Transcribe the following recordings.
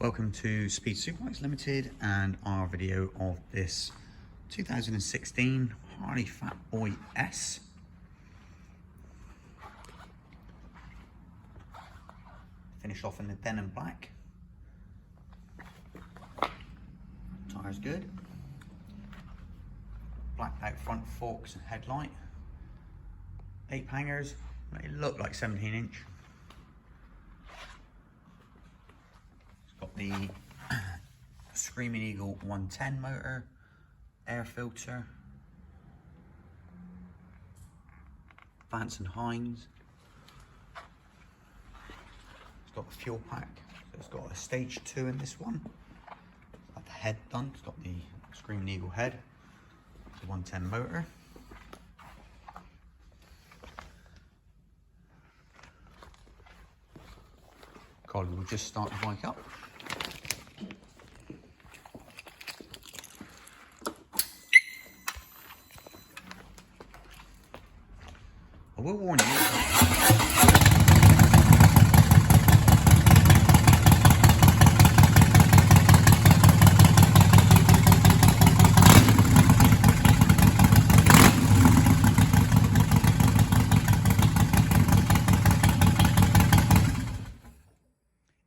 Welcome to Speed Superbikes Limited and our video of this 2016 Harley Fat Boy S. Finished off in the denim black. Tyres good. Blacked out front forks and headlight. 8 hangers. They look like 17-inch. Got the Screamin Eagle 110 motor, air filter, Vance and Hines. It's got the fuel pack, so it's got a stage 2 in this one. Got the head done, it's got the Screamin Eagle head, the 110 motor. God, we'll just start the bike up. I will warn you.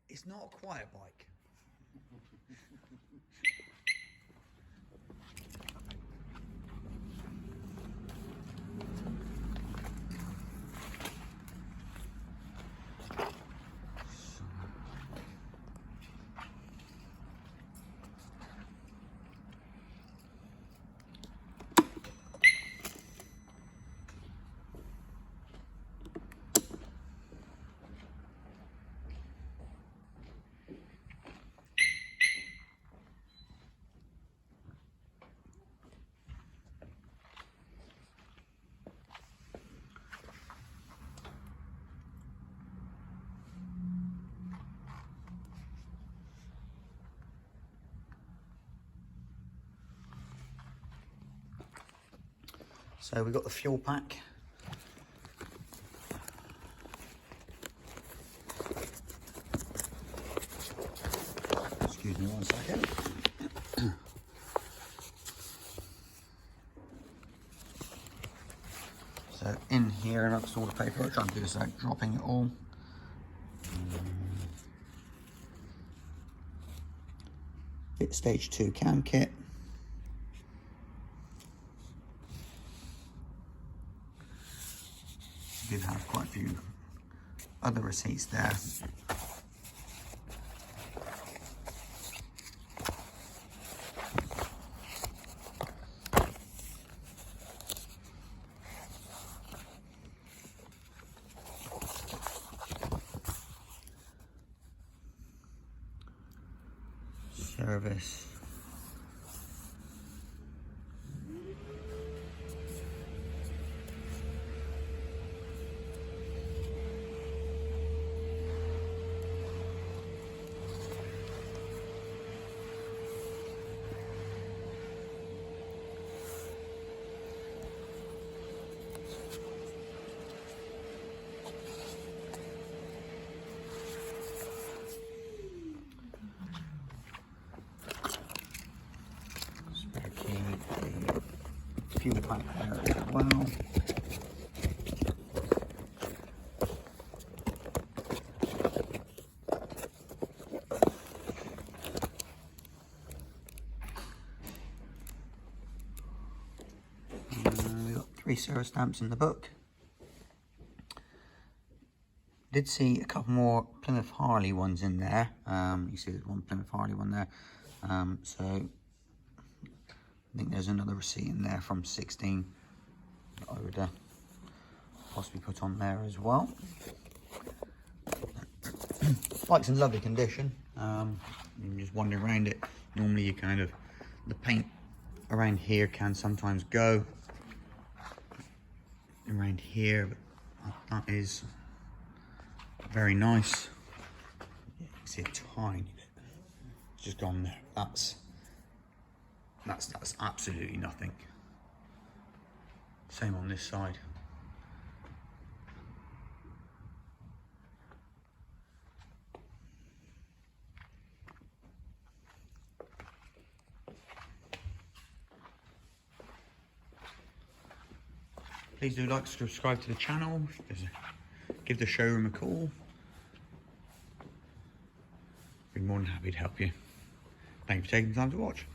It's not a quiet bike. So we've got the fuel pack. Excuse me 1 second. So in here amongst all the paper, what I'm trying to do is like dropping it all. Bit stage 2 cam kit. Did have quite a few other receipts there. Service. Fuel pack there as well. We've got 3 service stamps in the book. Did see a couple more Plymouth Harley ones in there. You see there's one Plymouth Harley one there. So I think there's another receipt in there from 16 that I would possibly put on there as well. Bike's in lovely condition. You're just wandering around it. Normally you kind of, the paint around here can sometimes go around here, but that is very nice. You can see a tiny bit. It's just gone there. That's absolutely nothing. Same on this side. please do like, subscribe to the channel, give the showroom a call. Be more than happy to help you. Thank you for taking the time to watch.